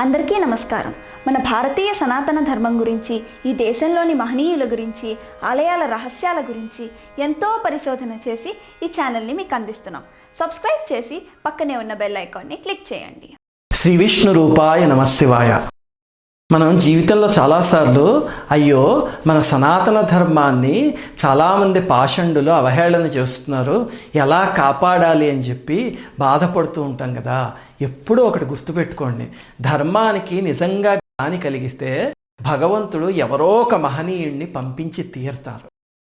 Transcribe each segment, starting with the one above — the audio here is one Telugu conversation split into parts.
అందరికీ నమస్కారం. మన భారతీయ సనాతన ధర్మం గురించి, ఈ దేశంలోని మహనీయుల గురించి, ఆలయాల రహస్యాల గురించి ఎంతో పరిశోధన చేసి ఈ ఛానల్ని మీకు అందిస్తున్నాం. సబ్స్క్రైబ్ చేసి పక్కనే ఉన్న బెల్ ఐకాన్ని క్లిక్ చేయండి. శ్రీ విష్ణు రూపాయ నమశివాయ. మనం జీవితంలో చాలాసార్లు అయ్యో మన సనాతన ధర్మాన్ని చాలామంది పాషండులు అవహేళన చేస్తున్నారు, ఎలా కాపాడాలి అని చెప్పి బాధపడుతూ ఉంటాం కదా. ఎప్పుడూ ఒకటి గుర్తుపెట్టుకోండి, ధర్మానికి నిజంగా జ్ఞాని కలిగిస్తే భగవంతుడు ఎవరో ఒక మహనీయుడిని పంపించి తీరుతారు.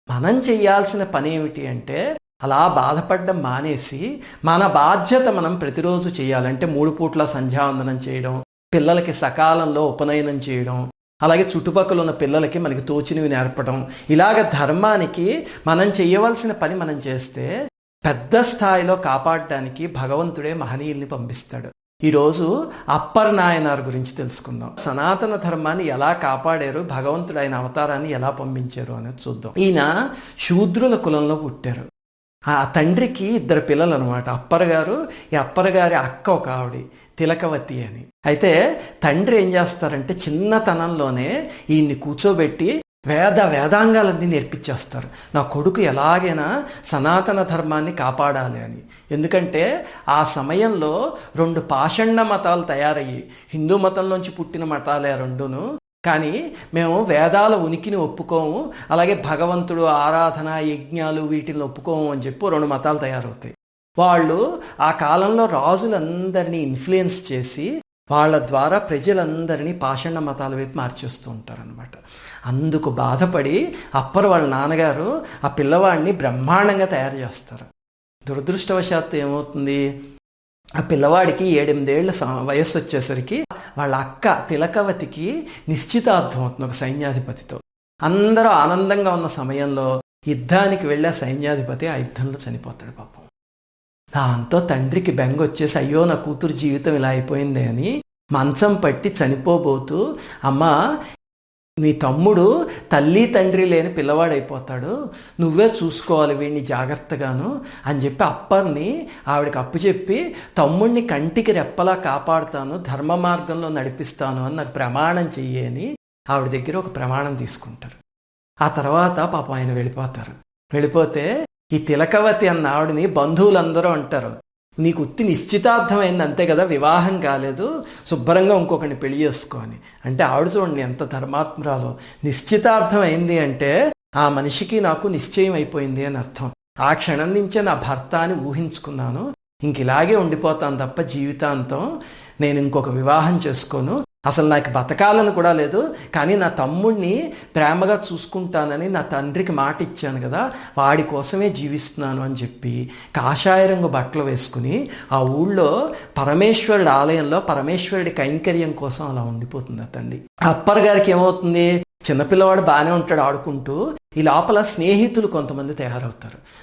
మనం చేయాల్సిన పని ఏమిటి అంటే అలా బాధపడడం మానేసి మన బాధ్యత మనం ప్రతిరోజు చేయాలంటే 3 పూట్ల సంధ్యావందనం చేయడం, పిల్లలకి సకాలంలో ఉపనయనం చేయడం, అలాగే చుట్టుపక్కల ఉన్న పిల్లలకి మనకి తోచినవి నేర్పడం, ఇలాగ ధర్మానికి మనం చేయవలసిన పని మనం చేస్తే పెద్ద స్థాయిలో కాపాడడానికి భగవంతుడే మహనీయుల్ని పంపిస్తాడు. ఈరోజు అప్పర్ నాయనార్ గురించి తెలుసుకుందాం. సనాతన ధర్మాన్ని ఎలా కాపాడారు, భగవంతుడు ఆయన అవతారాన్ని ఎలా పంపించారు అనేది చూద్దాం. ఈయన శూద్రుల కులంలో పుట్టారు. ఆ తండ్రికి 2 పిల్లలు అనమాట. అప్పర్ గారు, ఈ అప్పర్ గారి అక్క ఒక ఆవిడ తిలకవతి అని. అయితే తండ్రి ఏం చేస్తారంటే చిన్నతనంలోనే ఈయన్ని కూర్చోబెట్టి వేదాంగాలన్నీ నేర్పించేస్తారు. నా కొడుకు ఎలాగైనా సనాతన ధర్మాన్ని కాపాడాలి అని. ఎందుకంటే ఆ సమయంలో 2 పాషండ మతాలు తయారయ్యి, హిందూ మతంలోంచి పుట్టిన మతాలే 2ను. కానీ మేము వేదాల ఉనికిని ఒప్పుకోము, అలాగే భగవంతుడు ఆరాధన యజ్ఞాలు వీటిని ఒప్పుకోము అని చెప్పి 2 మతాలు తయారవుతాయి. వాళ్ళు ఆ కాలంలో రాజులందరినీ ఇన్ఫ్లుయెన్స్ చేసి వాళ్ళ ద్వారా ప్రజలందరినీ పాషండ మతాల వైపు మార్చేస్తూ ఉంటారనమాట. అందుకు బాధపడి అప్పర్ వాళ్ళ నాన్నగారు ఆ పిల్లవాడిని బ్రహ్మాండంగా తయారు చేస్తారు. దురదృష్టవశాత్తు ఏమవుతుంది, ఆ పిల్లవాడికి 7-8 ఏళ్ల వయస్సు వచ్చేసరికి వాళ్ళ అక్క తిలకవతికి నిశ్చితార్థం అవుతుంది ఒక సైన్యాధిపతితో. అందరూ ఆనందంగా ఉన్న సమయంలో యుద్ధానికి వెళ్ళే సైన్యాధిపతి ఆ యుద్ధంలో చనిపోతాడు పాపం. దాంతో తండ్రికి బెంగ వచ్చేసి అయ్యో నా కూతురు జీవితం ఇలా అయిపోయింది అని మంచం పట్టి చనిపోబోతూ, అమ్మా నీ తమ్ముడు తల్లి తండ్రి లేని పిల్లవాడైపోతాడు, నువ్వే చూసుకోవాలి వీడిని జాగ్రత్తగాను అని చెప్పి అప్పర్ని ఆవిడకి అప్పుచెప్పి తమ్ముడిని కంటికి రెప్పలా కాపాడుతాను, ధర్మ మార్గంలో నడిపిస్తాను అని నాకు ప్రమాణం చెయ్యి అని ఆవిడ దగ్గర ఒక ప్రమాణం తీసుకుంటారు. ఆ తర్వాత పాపం ఆయన వెళ్ళిపోతే ఈ తిలకవతి అన్న ఆవిడని బంధువులందరూ అంటారు, నీకు ఉత్తి నిశ్చితార్థమైంది అంతే కదా, వివాహం కాలేదు, శుభ్రంగా ఇంకొకరిని పెళ్లి చేసుకో అని. అంటే ఆవిడ చూడండి ఎంత ధర్మాత్మురాలో. నిశ్చితార్థం అయింది అంటే ఆ మనిషికి నాకు నిశ్చయం అయిపోయింది అని అర్థం. ఆ క్షణం నుంచే నా భర్త అని ఊహించుకున్నాను, ఇంక ఇలాగే ఉండిపోతాను తప్ప జీవితాంతం నేను ఇంకొక వివాహం చేసుకోను, అసలు నాకు బతకాలని కూడా లేదు, కానీ నా తమ్ముడిని ప్రేమగా చూసుకుంటానని నా తండ్రికి మాట ఇచ్చాను కదా, వాడి కోసమే జీవిస్తున్నాను అని చెప్పి కాషాయ రంగు బట్టలు వేసుకుని ఆ ఊళ్ళో పరమేశ్వరుడి ఆలయంలో పరమేశ్వరుడి కైంకర్యం కోసం అలా ఉండిపోతుంది ఆ తల్లి. అప్పర్ గారికి ఏమవుతుంది, చిన్నపిల్లవాడు బాగానే ఉంటాడు ఆడుకుంటూ, ఈ లోపల స్నేహితులు కొంతమంది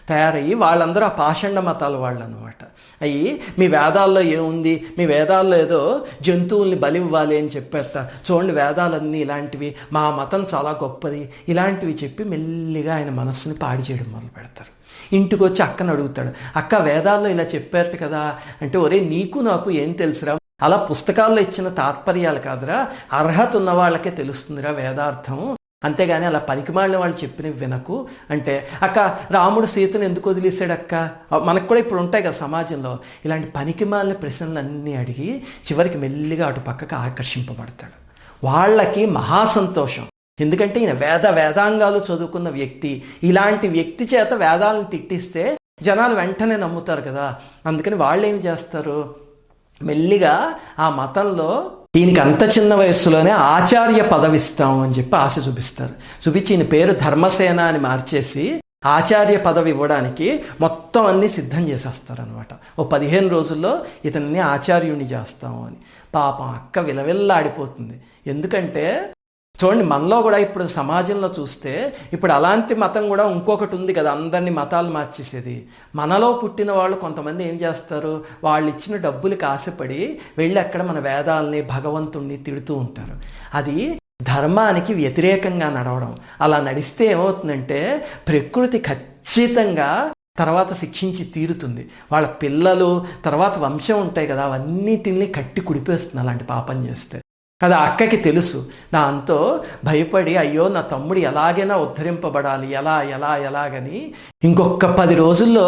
తయారయ్యి వాళ్ళందరూ ఆ పాషండ మతాల వాళ్ళు అనమాట. అయ్యి మీ వేదాల్లో ఏముంది, మీ వేదాల్లో ఏదో జంతువుల్ని బలివ్వాలి అని చెప్పేట, చూడండి వేదాలన్నీ ఇలాంటివి, మా మతం చాలా గొప్పది, ఇలాంటివి చెప్పి మెల్లిగా ఆయన మనస్సుని పాడి చేయడం మొదలు పెడతారు. ఇంటికి వచ్చి అక్కను అడుగుతాడు, అక్క వేదాల్లో ఇలా చెప్పారట కదా అంటే, ఒరే నీకు నాకు ఏం తెలుసురా, అలా పుస్తకాల్లో ఇచ్చిన తాత్పర్యాలు కాదురా, అర్హత ఉన్న వాళ్ళకే తెలుస్తుందిరా వేదార్థం, అంతేగాని అలా పనికిమాలిన వాళ్ళు చెప్పినవి వినకు అంటే, అక్క రాముడు సీతను ఎందుకు వదిలేశాడు అక్క, మనకు కూడా ఇప్పుడు ఉంటాయి కదా సమాజంలో ఇలాంటి పనికిమాలిన ప్రశ్నలన్నీ అడిగి చివరికి మెల్లిగా అటు పక్కకు ఆకర్షింపబడతాడు. వాళ్ళకి మహాసంతోషం, ఎందుకంటే ఈయన వేదాంగాలు చదువుకున్న వ్యక్తి, ఇలాంటి వ్యక్తి చేత వేదాలను తిట్టిస్తే జనాలు వెంటనే నమ్ముతారు కదా. అందుకని వాళ్ళు ఏం చేస్తారు, మెల్లిగా ఆ మతంలో ఈయనకి అంత చిన్న వయస్సులోనే ఆచార్య పదవి ఇస్తాము అని చెప్పి ఆశ చూపించి ఈయన పేరు ధర్మసేన అని మార్చేసి ఆచార్య పదవి ఇవ్వడానికి మొత్తం అన్నీ సిద్ధం చేసేస్తారనమాట. ఓ 15 రోజుల్లో ఇతన్ని ఆచార్యుని చేస్తాము అని. పాపం అక్క విలవిల్లాడిపోతుంది. ఎందుకంటే చూడండి, మనలో కూడా ఇప్పుడు సమాజంలో చూస్తే ఇప్పుడు అలాంటి మతం కూడా ఇంకొకటి ఉంది కదా, అందరినీ మతాలు మార్చేసేది. మనలో పుట్టిన వాళ్ళు కొంతమంది ఏం చేస్తారు, వాళ్ళు ఇచ్చిన డబ్బులకి ఆశపడి వెళ్ళి అక్కడ మన వేదాలని భగవంతుణ్ణి తిడుతూ ఉంటారు. అది ధర్మానికి వ్యతిరేకంగా నడవడం. అలా నడిస్తే ఏమవుతుందంటే ప్రకృతి ఖచ్చితంగా తర్వాత శిక్షించి తీరుతుంది. వాళ్ళ పిల్లలు తర్వాత వంశం ఉంటాయి కదా, అవన్నిటిని కట్టి కుడిపేస్తుంది అలాంటి పాపం చేస్తే. అది ఆ అక్కకి తెలుసు. దాంతో భయపడి అయ్యో నా తమ్ముడు ఎలాగైనా ఉద్ధరింపబడాలి, ఎలాగని ఇంకొక 10 రోజుల్లో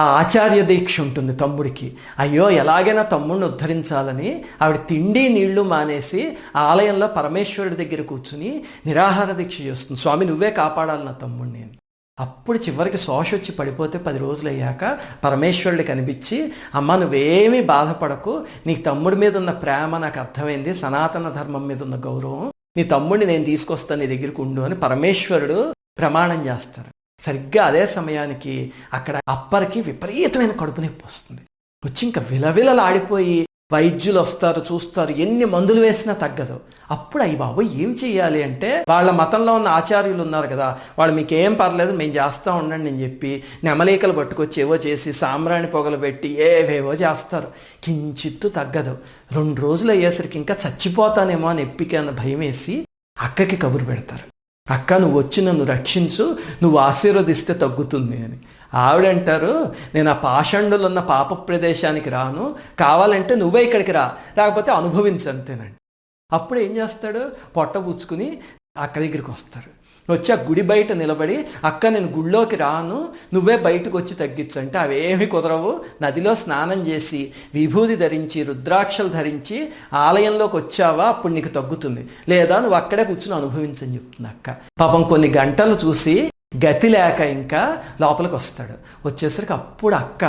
ఆ ఆచార్య దీక్ష ఉంటుంది తమ్ముడికి. అయ్యో ఎలాగైనా తమ్ముడిని ఉద్ధరించాలని ఆవిడ తిండి నీళ్లు మానేసి ఆలయంలో పరమేశ్వరుడి దగ్గర కూర్చుని నిరాహార దీక్ష చేస్తుంది. స్వామి నువ్వే కాపాడాలి నా తమ్ముడిని అని. అప్పుడు చివరికి శోష వచ్చి పడిపోతే 10 రోజులు అయ్యాక పరమేశ్వరుడు కనిపించి, అమ్మ నువ్వేమీ బాధపడకు, నీ తమ్ముడి మీద ఉన్న ప్రేమ నాకు అర్థమైంది, సనాతన ధర్మం మీద ఉన్న గౌరవం, నీ తమ్ముడిని నేను తీసుకొస్తాను నీ దగ్గరికి ఉండు అని పరమేశ్వరుడు ప్రమాణం చేస్తారు. సరిగ్గా అదే సమయానికి అక్కడ అప్పర్కి విపరీతమైన కడుపు నొప్పి వస్తుంది. వచ్చి ఇంకా విలవిలలాడిపోయి వైద్యులు వస్తారు, చూస్తారు, ఎన్ని మందులు వేసినా తగ్గదు. అప్పుడు అయ్యి బాబు ఏం చెయ్యాలి అంటే, వాళ్ళ మతంలో ఉన్న ఆచార్యులు ఉన్నారు కదా, వాళ్ళు మీకేం పర్లేదు మేము చేస్తూ ఉండండి అని చెప్పి నెమలీకలు పట్టుకొచ్చి ఏవో చేసి సాంబ్రాణి పొగలు పెట్టి ఏవేవో చేస్తారు. కించిత్తు తగ్గదు. 2 రోజులు అయ్యేసరికి ఇంకా చచ్చిపోతానేమో అని ఎప్పిక అన్న భయం వేసి అక్కకి కబురు పెడతారు. అక్క నువ్వు వచ్చి నన్ను రక్షించు, నువ్వు ఆశీర్వదిస్తే తగ్గుతుంది అని. ఆవిడంటారు, నేను ఆ పాషండులు ఉన్న పాప ప్రదేశానికి రాను, కావాలంటే నువ్వే ఇక్కడికి రా, లేకపోతే అనుభవించు అంతేనండి. అప్పుడు ఏం చేస్తాడు, పొట్ట పుచ్చుకుని అక్క దగ్గరికి వస్తాడు. వచ్చి ఆ గుడి బయట నిలబడి, అక్క నేను గుళ్ళోకి రాను, నువ్వే బయటకు వచ్చి తగ్గించు అంటే అవేమి కుదరవు, నదిలో స్నానం చేసి విభూది ధరించి రుద్రాక్షలు ధరించి ఆలయంలోకి వచ్చావా అప్పుడు నీకు తగ్గుతుంది, లేదా నువ్వు అక్కడే కూర్చుని అనుభవించని చెప్తుంది అక్క. పాపం కొన్ని గంటలు చూసి గతి లేక ఇంకా లోపలికి వస్తాడు. వచ్చేసరికి అప్పుడు అక్క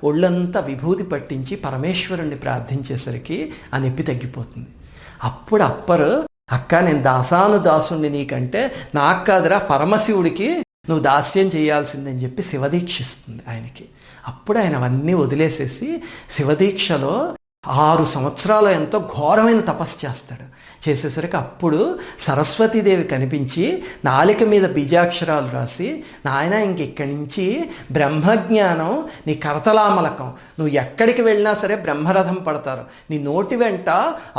ఒళ్ళంతా విభూతి పట్టించి పరమేశ్వరుణ్ణి ప్రార్థించేసరికి ఆ నొప్పి తగ్గిపోతుంది. అప్పుడు అప్పరు, అక్క నేను దాసానుదాసుణ్ణి, నీకంటే నాకు కాదురా పరమశివుడికి నువ్వు దాస్యం చేయాల్సిందని చెప్పి శివదీక్షిస్తుంది ఆయనకి. అప్పుడు ఆయన అవన్నీ వదిలేసేసి శివదీక్షలో 6 సంవత్సరాలు ఎంతో ఘోరమైన తపస్సు చేస్తాడు. చేసేసరికి అప్పుడు సరస్వతీదేవి కనిపించి నాలిక మీద బీజాక్షరాలు రాసి, నాయన ఇంక ఇక్కడి నుంచి బ్రహ్మజ్ఞానం నీ కరతలామలకం, నువ్వు ఎక్కడికి వెళ్ళినా సరే బ్రహ్మరథం పడతారు, నీ నోటి వెంట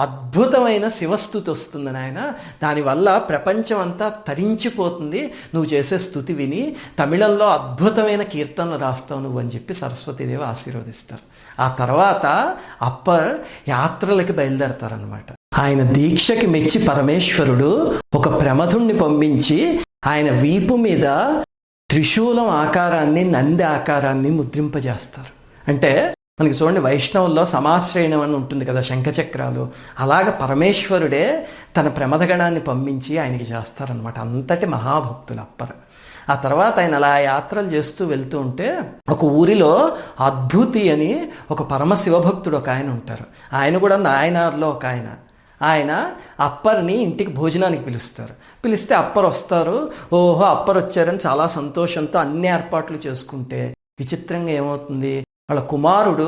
అద్భుతమైన శివస్థుతి వస్తుంది నాయన, దానివల్ల ప్రపంచం అంతా తరించిపోతుంది నువ్వు చేసే స్థుతి విని, తమిళంలో అద్భుతమైన కీర్తనలు రాస్తావు నువ్వు అని చెప్పి సరస్వతీదేవి ఆశీర్వదిస్తారు. ఆ తర్వాత అప్పర్ యాత్రలకి బయలుదేరతారనమాట. ఆయన దీక్షకి మెచ్చి పరమేశ్వరుడు ఒక ప్రమథుణ్ణి పంపించి ఆయన వీపు మీద త్రిశూలం ఆకారాన్ని, నంది ఆకారాన్ని ముద్రింపజేస్తారు. అంటే మనకి చూడండి వైష్ణవుల్లో సమాశ్రయణం అని ఉంటుంది కదా, శంఖచక్రాలు, అలాగ పరమేశ్వరుడే తన ప్రమథగణాన్ని పంపించి ఆయనకి చేస్తారనమాట. అంతటి మహాభక్తులు అప్పర్. ఆ తర్వాత ఆయన అలా యాత్రలు చేస్తూ వెళ్తూ ఉంటే ఒక ఊరిలో అద్భుతి అని ఒక పరమశివభక్తుడు ఒక ఆయన ఉంటారు. ఆయన కూడా నాయనార్లో ఒక ఆయన. ఆయన అప్పర్ని ఇంటికి భోజనానికి పిలుస్తారు. పిలిస్తే అప్పర్ వస్తారు. ఓహో అప్పర్ వచ్చారని చాలా సంతోషంతో అన్ని ఏర్పాట్లు చేసుకుంటే విచిత్రంగా ఏమవుతుంది, వాళ్ళ కుమారుడు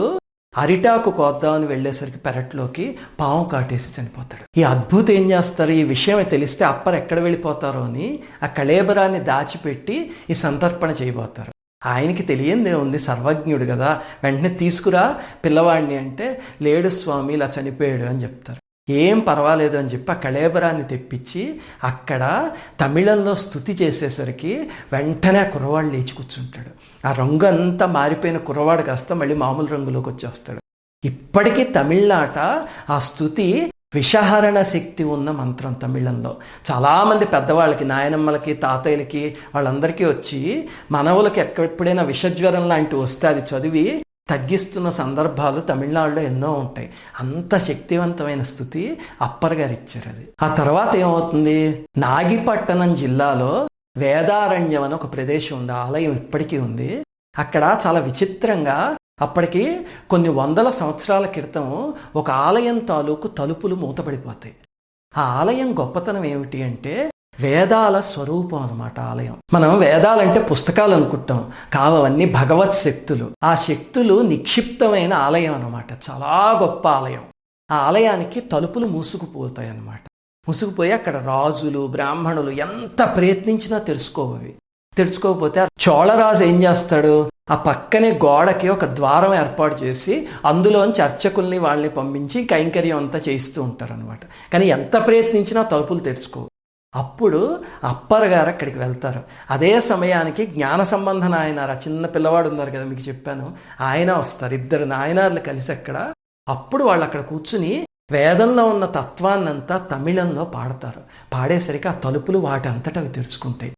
అరిటాకు కోద్దామని వెళ్ళేసరికి పెరట్లోకి పాము కాటేసి చనిపోతాడు. ఈ అద్భుతం ఏం చేస్తారు, ఈ విషయం తెలిస్తే అప్పర్ ఎక్కడ వెళ్ళిపోతారో అని ఆ కళేబరాన్ని దాచిపెట్టి ఈ సంతర్పణ చేయబోతారు. ఆయనకి తెలియందే ఉంది, సర్వజ్ఞుడు కదా, వెంటనే తీసుకురా పిల్లవాడిని అంటే, లేడు స్వామి ఇలా చనిపోయాడు అని చెప్తారు. ఏం పర్వాలేదు అని చెప్పి ఆ కళేబరాన్ని తెప్పించి అక్కడ తమిళంలో స్తుతి చేసేసరికి వెంటనే ఆ కుర్రవాడు లేచి కూర్చుంటాడు. ఆ రంగు అంతా మారిపోయిన కుర్రవాడు కాస్త మళ్ళీ మామూలు రంగులోకి వచ్చేస్తాడు. ఇప్పటికీ తమిళనాట ఆ స్తుతి విషహరణ శక్తి ఉన్న మంత్రం తమిళంలో. చాలామంది పెద్దవాళ్ళకి, నాయనమ్మలకి, తాతయ్యలకి, వాళ్ళందరికీ వచ్చి మనవులకి ఎప్పుడైనా విషజ్వరం లాంటివి వస్తే అది చదివి తగ్గిస్తున్న సందర్భాలు తమిళనాడులో ఎన్నో ఉంటాయి. అంత శక్తివంతమైన స్థుతి అప్పర్ గారు ఇచ్చారు. అది ఆ తర్వాత ఏమవుతుంది, నాగిపట్టణం జిల్లాలో వేదారణ్యం అని ఒక ప్రదేశం ఉంది, ఆలయం ఇప్పటికీ ఉంది. అక్కడ చాలా విచిత్రంగా అప్పటికి కొన్ని 100 సంవత్సరాల క్రితం ఒక ఆలయం తాలూకు తలుపులు మూతపడిపోతాయి. ఆ ఆలయం గొప్పతనం ఏమిటి అంటే వేదాల స్వరూపం అన్నమాట ఆలయం. మనం వేదాలంటే పుస్తకాలు అనుకుంటాం, కావన్నీ భగవత్ శక్తులు. ఆ శక్తులు నిక్షిప్తమైన ఆలయం అన్నమాట. చాలా గొప్ప ఆలయం. ఆ ఆలయానికి తలుపులు మూసుకుపోతాయి అన్నమాట. మూసుకుపోయి అక్కడ రాజులు, బ్రాహ్మణులు ఎంత ప్రయత్నించినా తెరుచుకోకపోతే చోళరాజు ఏం చేస్తాడు, ఆ పక్కనే గోడకి ఒక ద్వారం ఏర్పాటు చేసి అందులోంచి అర్చకుల్ని వాళ్ళని పంపించి కైంకర్యం అంతా చేయిస్తూ ఉంటారు అనమాట. కానీ ఎంత ప్రయత్నించినా తలుపులు తెరుచుకోవు. అప్పుడు అప్పర్ గారు అక్కడికి వెళ్తారు. అదే సమయానికి జ్ఞాన సంబంధ నాయనారు, ఆ చిన్న పిల్లవాడు ఉన్నారు కదా మీకు చెప్పాను, ఆయన వస్తారు. ఇద్దరు నాయనార్లు కలిసి అక్కడ. అప్పుడు వాళ్ళు అక్కడ కూర్చుని వేదంలో ఉన్న తత్వాన్నంతా తమిళంలో పాడతారు. పాడేసరికి ఆ తలుపులు వాటి అంతటా అవి తెరుచుకుంటాయి.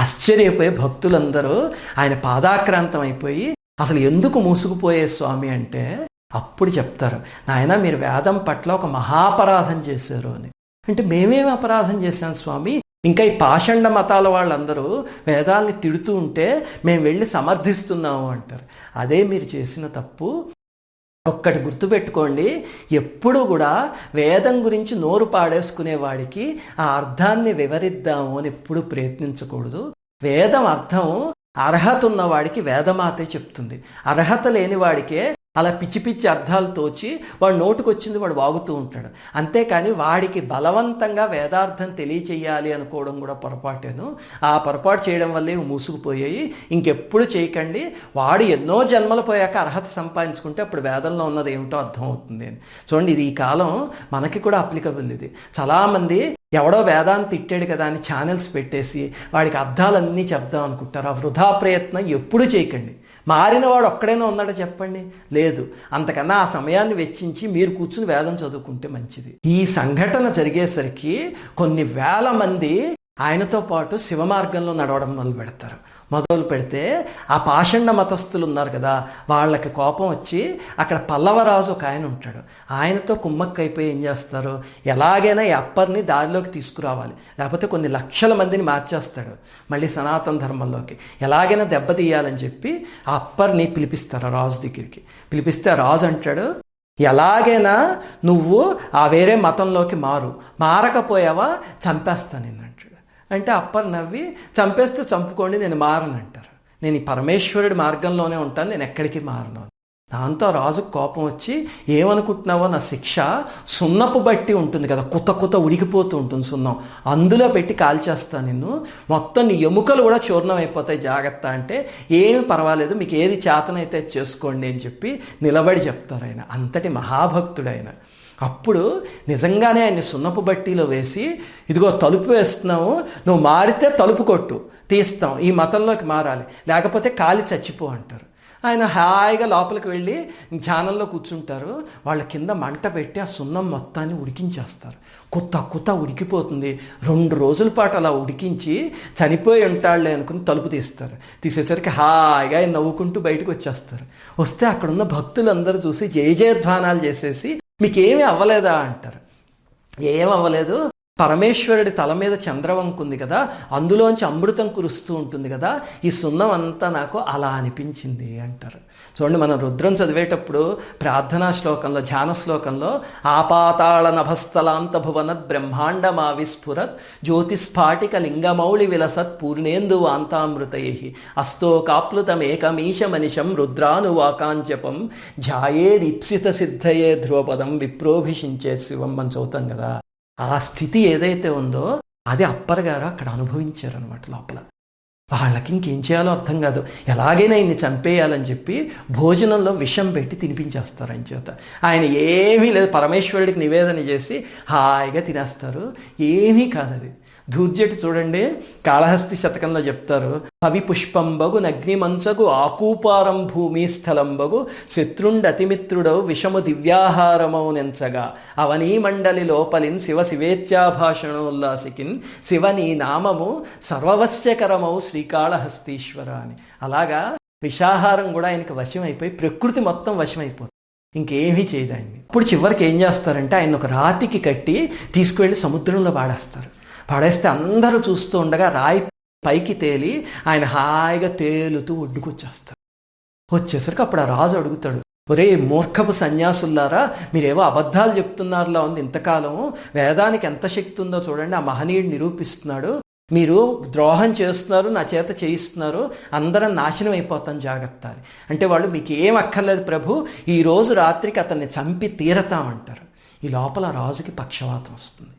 ఆశ్చర్యపోయే భక్తులందరూ ఆయన పాదాక్రాంతం అయిపోయి, అసలు ఎందుకు మూసుకుపోయే స్వామి అంటే అప్పుడు చెప్తారు, నాయన మీరు వేదం పట్ల ఒక మహాపరాధం చేశారు అని. అంటే మేమేం అపరాధం చేశాం స్వామి? ఇంకా ఈ పాషండ మతాల వాళ్ళందరూ వేదాల్ని తిడుతూ ఉంటే మేము వెళ్ళి సమర్థిస్తున్నాము అంటారు. అదే మీరు చేసిన తప్పు. ఒక్కటి గుర్తుపెట్టుకోండి, ఎప్పుడు కూడా వేదం గురించి నోరు పాడేసుకునేవాడికి ఆ అర్థాన్ని వివరిద్దాము అని ఎప్పుడు ప్రయత్నించకూడదు. వేదం అర్థం అర్హత ఉన్నవాడికి వేదమాతే చెప్తుంది. అర్హత లేని వాడికే అలా పిచ్చి పిచ్చి అర్థాలు తోచి వాడు నోటుకొచ్చింది వాడు వాగుతూ ఉంటాడు. అంతేకాని వాడికి బలవంతంగా వేదార్థం తెలియచేయాలి అనుకోవడం కూడా పొరపాటేను. ఆ పొరపాటు చేయడం వల్లే మూసుకుపోయాయి. ఇంకెప్పుడు చేయకండి. వాడు ఎన్నో జన్మలు పోయాక అర్హత సంపాదించుకుంటే అప్పుడు వేదంలో ఉన్నది ఏమిటో అర్థం అవుతుంది అని. చూడండి, ఇది ఈ కాలం మనకి కూడా అప్లికబుల్. ఇది చాలామంది ఎవడో వేదాంతి తిట్టాడు కదా అని ఛానల్స్ పెట్టేసి వాడికి అర్థాలన్నీ చెప్దాం అనుకుంటారు. ఆ వృధా ప్రయత్నం ఎప్పుడూ చేయకండి. మారినవాడు ఒక్కడైనా ఉన్నాడో చెప్పండి? లేదు. అంతకన్నా ఆ సమయాన్ని వెచ్చించి మీరు కూర్చుని వేదం చదువుకుంటే మంచిది. ఈ సంఘటన జరిగేసరికి కొన్ని వేల మంది ఆయనతో పాటు శివ మార్గంలో నడవడం మొదలు పెడితే ఆ పాషండ మతస్థులు ఉన్నారు కదా, వాళ్ళకి కోపం వచ్చి అక్కడ పల్లవరాజు ఒక ఆయన ఉంటాడు, ఆయనతో కుమ్మక్కైపోయి ఏం చేస్తారు, ఎలాగైనా ఈ అప్పర్ని దారిలోకి తీసుకురావాలి, లేకపోతే కొన్ని లక్షల మందిని మార్చేస్తాడు మళ్ళీ సనాతన ధర్మంలోకి, ఎలాగైనా దెబ్బతీయాలని చెప్పి ఆ అప్పర్ని పిలిపిస్తారు రాజు దగ్గరికి. పిలిపిస్తే ఆ రాజు అంటాడు, ఎలాగైనా నువ్వు ఆ వేరే మతంలోకి మారకపోయావా చంపేస్తాను నిన్ను అంటాడు. అంటే అప్పర్ నవ్వి, చంపేస్తే చంపుకోండి, నేను మారనంటారు. నేను ఈ పరమేశ్వరుడి మార్గంలోనే ఉంటాను, నేను ఎక్కడికి మారను. దాంతో రాజుకు కోపం వచ్చి, ఏమనుకుంటున్నావో, నా శిక్ష సున్నపు బట్టి ఉంటుంది కదా, కుత ఉడికిపోతూ ఉంటుంది సున్నం, అందులో పెట్టి కాల్చేస్తాను నిన్ను, మొత్తం నీ ఎముకలు కూడా చూర్ణం అయిపోతాయి, జాగ్రత్త అంటే, ఏమి పర్వాలేదు, మీకు ఏది చేతనైతే చేసుకోండి అని చెప్పి నిలబడి చెప్తారు ఆయన. అంతటి మహాభక్తుడు ఆయన. అప్పుడు నిజంగానే ఆయన్ని సున్నపు బట్టీలో వేసి, ఇదిగో తలుపు వేస్తున్నావు, నువ్వు మారితే తలుపు కొట్టు, తీస్తాం, ఈ మతంలోకి మారాలి, లేకపోతే కాలి చచ్చిపో అంటారు. ఆయన హాయిగా లోపలికి వెళ్ళి ధ్యానంలో కూర్చుంటారు. వాళ్ళ కింద మంట పెట్టి ఆ సున్నం మొత్తాన్ని ఉడికించేస్తారు. కుత్త ఉడికిపోతుంది. 2 రోజుల పాటు అలా ఉడికించి చనిపోయి ఉంటాడులే అనుకుని తలుపు తీస్తారు. తీసేసరికి హాయిగా ఆయన నవ్వుకుంటూ బయటకు వచ్చేస్తారు. వస్తే అక్కడున్న భక్తులందరూ చూసి జయధ్వానాలు చేసేసి, మీకేమీ అవ్వలేదా అంటారు. ఏం అవ్వలేదు, పరమేశ్వరుడి తల మీద చంద్రవంక ఉంది కదా, అందులోంచి అమృతం కురుస్తూ ఉంటుంది కదా, ఈ సున్నం అంతా నాకు అలా అనిపించింది అంటారు. చూడండి, మనం రుద్రం చదివేటప్పుడు ప్రార్థనా శ్లోకంలో, ధ్యాన శ్లోకంలో, ఆపాతాళ నభస్థలాంత భువనత్ బ్రహ్మాండమా విస్ఫురత్ జ్యోతిస్ఫాటిక లింగమౌళి విలసత్ పూర్ణేందు వాంతామృతై అస్తోకాప్లుతమేకమీశ మనిషం రుద్రానువాకాంజపం ధ్యాయేదీప్సిత సిద్ధయే ధ్రువపదం విప్రోభిషించే శివం అని చదువుతాం కదా. ఆ స్థితి ఏదైతే ఉందో అది అప్పర్ గారు అక్కడ అనుభవించారనమాట. లోపల వాళ్ళకి ఇంకేం చేయాలో అర్థం కాదు. ఎలాగైనా ఆయన్ని చంపేయాలని చెప్పి భోజనంలో విషం పెట్టి తినిపించేస్తారు ఆయన చేత. ఆయన ఏమీ లేదు, పరమేశ్వరుడికి నివేదన చేసి హాయిగా తినేస్తారు. ఏమీ కాదు అది. ధూర్జటి చూడండి, కాళహస్తి శతకంలో చెప్తారు, పవి పుష్పంబగు నగ్నిమంచగు ఆకూపారం భూమి స్థలంబగు శత్రుండతిమిత్రుడవు విషము దివ్యాహారమౌ నెంచగా అవనీ మండలి లోపలిన్ శివ శివేచ్ఛాభాషణోల్లాసికిన్ శివ నీ నామము సర్వవశ్యకరమౌ శ్రీకాళహస్తీశ్వర అని. అలాగా విషాహారం కూడా ఆయనకి వశం అయిపోయి ప్రకృతి మొత్తం వశమైపోతుంది, ఇంకేమీ చేయదు ఆయన్ని. ఇప్పుడు చివరికి ఏం చేస్తారంటే ఆయన ఒక రాతికి కట్టి తీసుకువెళ్ళి సముద్రంలో పాడేస్తే అందరూ చూస్తూ ఉండగా రాయి పైకి తేలి ఆయన హాయిగా తేలుతూ ఒడ్డుకొచ్చేస్తారు. వచ్చేసరికి అప్పుడు ఆ రాజు అడుగుతాడు, ఒరే మూర్ఖపు సన్యాసుల్లారా, మీరేవో అబద్ధాలు చెప్తున్నారులా ఉంది, ఇంతకాలము వేదానికి ఎంత శక్తి ఉందో చూడండి, ఆ మహనీయుడు నిరూపిస్తున్నాడు, మీరు ద్రోహం చేస్తున్నారు, నా చేత చేయిస్తున్నారు, అందరం నాశనం అయిపోతాం, జాగ్రత్త అని. అంటే వాళ్ళు, మీకు ఏం అక్కర్లేదు ప్రభు, ఈరోజు రాత్రికి అతన్ని చంపి తీరతామంటారు. ఈ లోపల రాజుకి పక్షవాతం వస్తుంది.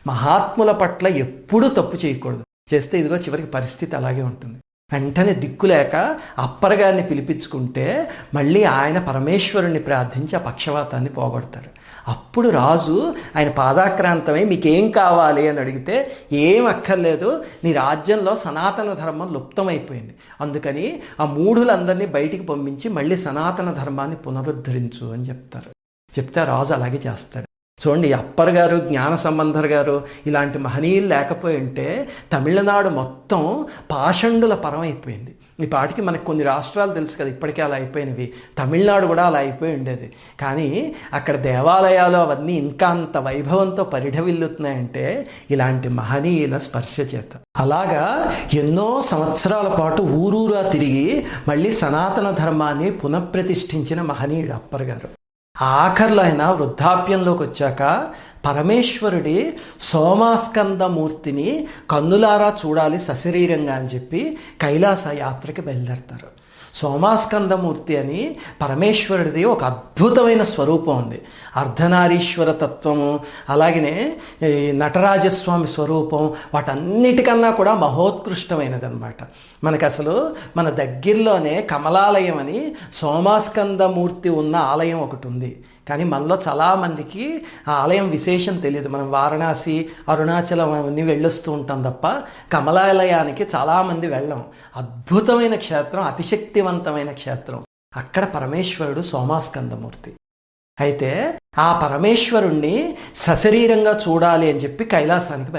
మహాత్ముల పట్ల ఎప్పుడూ తప్పు చేయకూడదు, చేస్తే ఇదిగో చివరికి పరిస్థితి అలాగే ఉంటుంది. వెంటనే దిక్కులేక అప్పర్ గారిని పిలిపించుకుంటే మళ్ళీ ఆయన పరమేశ్వరుణ్ణి ప్రార్థించి ఆ పక్షవాతాన్ని పోగొడతాడు. అప్పుడు రాజు ఆయన పాదాక్రాంతమై మీకేం కావాలి అని అడిగితే ఏం అక్కర్లేదు, నీ రాజ్యంలో సనాతన ధర్మం లుప్తమైపోయింది, అందుకని ఆ మూఢులందరినీ బయటికి పంపించి మళ్ళీ సనాతన ధర్మాన్ని పునరుద్ధరించు అని చెప్తే రాజు అలాగే చేస్తాడు. చూడండి, అప్పర్ గారు, జ్ఞాన సంబంధర్ గారు ఇలాంటి మహనీయులు లేకపోయి ఉంటే తమిళనాడు మొత్తం పాషండుల పరం అయిపోయింది. ఈ పాటికి మనకు కొన్ని రాష్ట్రాలు తెలుసు కదా, ఇప్పటికే అలా అయిపోయినవి. తమిళనాడు కూడా అలా అయిపోయి ఉండేది. కానీ అక్కడ దేవాలయాలు అవన్నీ ఇంకా అంత వైభవంతో పరిఢవిల్లుతున్నాయంటే ఇలాంటి మహనీయుల స్పర్శ చేత. అలాగా ఎన్నో సంవత్సరాల పాటు ఊరూరా తిరిగి మళ్ళీ సనాతన ధర్మాన్ని పునఃప్రతిష్ఠించిన మహనీయుడు అప్పర్ గారు. ఆఖర్లో ఆయన వృద్ధాప్యంలోకి వచ్చాక పరమేశ్వరుడి సోమాస్కందమూర్తిని కన్నులారా చూడాలి సశరీరంగా అని చెప్పి కైలాస యాత్రకి బయలుదేరతారు. సోమాస్కందమూర్తి అని పరమేశ్వరుడిది ఒక అద్భుతమైన స్వరూపం ఉంది. అర్ధనారీశ్వర తత్వము, అలాగనే నటరాజస్వామి స్వరూపం, వాటన్నిటికన్నా కూడా మహోత్కృష్టమైనది అనమాట. మనకు అసలు మన దగ్గరలోనే కమలాలయం అని సోమాస్కందమూర్తి ఉన్న ఆలయం ఒకటి ఉంది. కానీ మనలో చాలామందికి ఆ ఆలయం విశేషం తెలియదు. మనం వారణాసి, అరుణాచలం అవన్నీ వెళ్ళొస్తూ ఉంటాం తప్ప కమలాలయానికి చాలామంది వెళ్ళం. అద్భుతమైన క్షేత్రం, అతిశక్తివంతమైన క్షేత్రం. అక్కడ పరమేశ్వరుడు సోమాస్కందమూర్తి. అయితే ఆ పరమేశ్వరుణ్ణి సశరీరంగా చూడాలి అని చెప్పి కైలాసానికి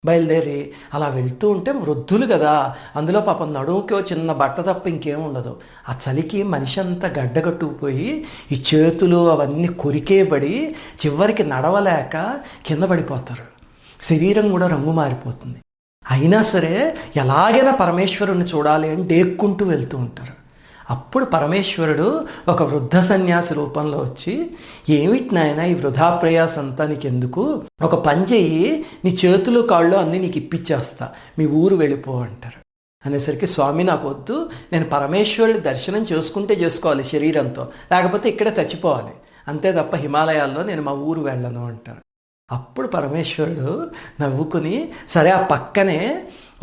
బయలుదేరి అలా వెళ్తూ ఉంటే వృద్ధులు కదా, అందులో పాపం నడుముకి చిన్న బట్ట తప్ప ఇంకేం ఉండదు. ఆ చలికి మనిషి అంతా గడ్డగట్టుకుపోయి ఈ చేతులు అవన్నీ కొరికేబడి చివరికి నడవలేక కింద పడిపోతారు. శరీరం కూడా రంగు మారిపోతుంది. అయినా సరే ఎలాగైనా పరమేశ్వరుణ్ణి చూడాలి అని డేక్కుంటూ వెళ్తూ ఉంటారు. అప్పుడు పరమేశ్వరుడు ఒక వృద్ధ సన్యాసి రూపంలో వచ్చి, ఏమిటి నాయనా ఈ వృధా ప్రయాస అంతా నీకెందుకు, ఒక పని చెయ్యి, నీ చేతులు కాళ్ళు అన్నీ నీకు ఇప్పించేస్తా, మీ ఊరు వెళ్ళిపో అంటారు. అనేసరికి స్వామి నాకు వద్దు, నేను పరమేశ్వరుడి దర్శనం చేసుకుంటే చేసుకోవాలి శరీరంతో, లేకపోతే ఇక్కడే చచ్చిపోవాలి, అంతే తప్ప హిమాలయాల్లో నేను మా ఊరు వెళ్ళను అంటారు. అప్పుడు పరమేశ్వరుడు నవ్వుకుని, సరే ఆ పక్కనే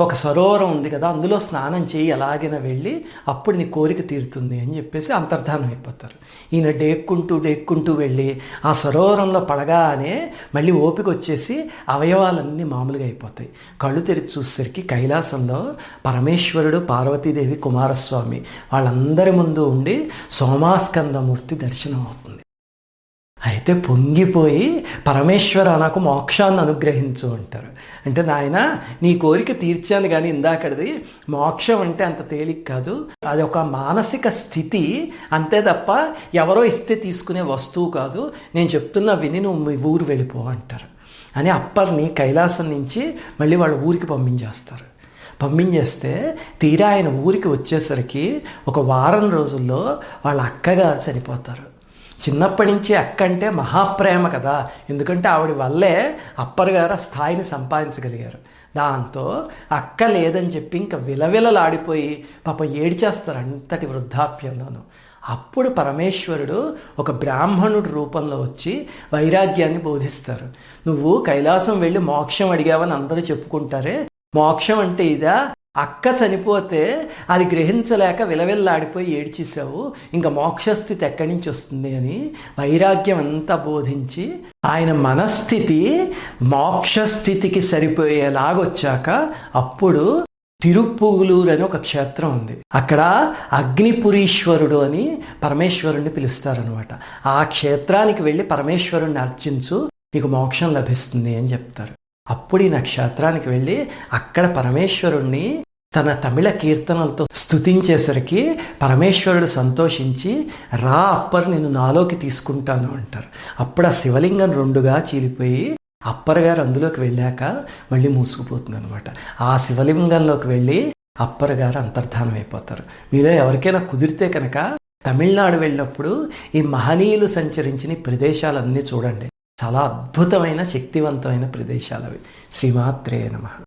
ఒక సరోవరం ఉంది కదా, అందులో స్నానం చేయి, ఎలాగైనా వెళ్ళి అప్పుడు నీ కోరిక తీరుతుంది అని చెప్పేసి అంతర్ధానం అయిపోతారు. ఈయన డేక్కుంటూ వెళ్ళి ఆ సరోవరంలో పడగానే మళ్ళీ ఓపిక వచ్చేసి అవయవాలన్నీ మామూలుగా అయిపోతాయి. కళ్ళు తెరిచి చూసేసరికి కైలాసంలో పరమేశ్వరుడు, పార్వతీదేవి, కుమారస్వామి వాళ్ళందరి ముందు ఉండి సోమాస్కందమూర్తి దర్శనం అవుతుంది. అయితే పొంగిపోయి, పరమేశ్వర నాకు మోక్షాన్ని అనుగ్రహించు అంటారు. అంటే నాయన నీ కోరిక తీర్చాను, కానీ ఇందాకది మోక్షం అంటే అంత తేలిక కాదు, అది ఒక మానసిక స్థితి అంతే తప్ప ఎవరో ఇస్తే తీసుకునే వస్తువు కాదు, నేను చెప్తున్నా విని నువ్వు మీ ఊరు వెళ్ళిపో అంటారు. అని అప్పర్ని కైలాసం నుంచి మళ్ళీ వాళ్ళ ఊరికి పంపించేస్తే తీరా ఆయన ఊరికి వచ్చేసరికి ఒక వారం రోజుల్లో వాళ్ళ అక్కగా చనిపోతారు. చిన్నప్పటి నుంచి అక్క అంటే మహాప్రేమ కదా, ఎందుకంటే ఆవిడ వల్లే అప్పర్ గారు ఆ స్థాయిని సంపాదించగలిగారు. దాంతో అక్క లేదని చెప్పి ఇంకా విలవిలలాడిపోయి పాపం ఏడ్చేస్తారు అంతటి వృద్ధాప్యంలోనూ. అప్పుడు పరమేశ్వరుడు ఒక బ్రాహ్మణుడి రూపంలో వచ్చి వైరాగ్యాన్ని బోధిస్తారు. నువ్వు కైలాసం వెళ్ళి మోక్షం అడిగావని అందరూ చెప్పుకుంటారే, మోక్షం అంటే ఇదా, అక్క చనిపోతే అది గ్రహించలేక విలవిల్లాడిపోయి ఏడ్చేసావు, ఇంకా మోక్షస్థితి ఎక్కడి నుంచి వస్తుంది అని వైరాగ్యం అంతా బోధించి ఆయన మనస్థితి మోక్షస్థితికి సరిపోయేలాగొచ్చాక అప్పుడు తిరుప్పుగులూరు అని ఒక క్షేత్రం ఉంది. అక్కడ అగ్నిపురీశ్వరుడు అని పరమేశ్వరుణ్ణి పిలుస్తారనమాట. ఆ క్షేత్రానికి వెళ్ళి పరమేశ్వరుణ్ణి అర్చించు, నీకు మోక్షం లభిస్తుంది అని చెప్తారు. అప్పుడు ఈ క్షేత్రానికి వెళ్ళి అక్కడ పరమేశ్వరుణ్ణి తన తమిళ కీర్తనలతో స్తుతించేసరికి పరమేశ్వరుడు సంతోషించి, రా అప్పర్ నేను నాలోకి తీసుకుంటాను అంటారు. అప్పుడు ఆ శివలింగం రెండుగా చీలిపోయి అప్పర్ గారు అందులోకి వెళ్ళాక మళ్ళీ మూసుకుపోతుంది అనమాట. ఆ శివలింగంలోకి వెళ్ళి అప్పర్ గారు అంతర్ధానం అయిపోతారు. మీలో ఎవరికైనా కుదిరితే కనుక తమిళనాడు వెళ్ళినప్పుడు ఈ మహనీయులు సంచరించిన ప్రదేశాలన్నీ చూడండి. చాలా అద్భుతమైన శక్తివంతమైన ప్రదేశాలు అవి. శ్రీమాత్రే నమః.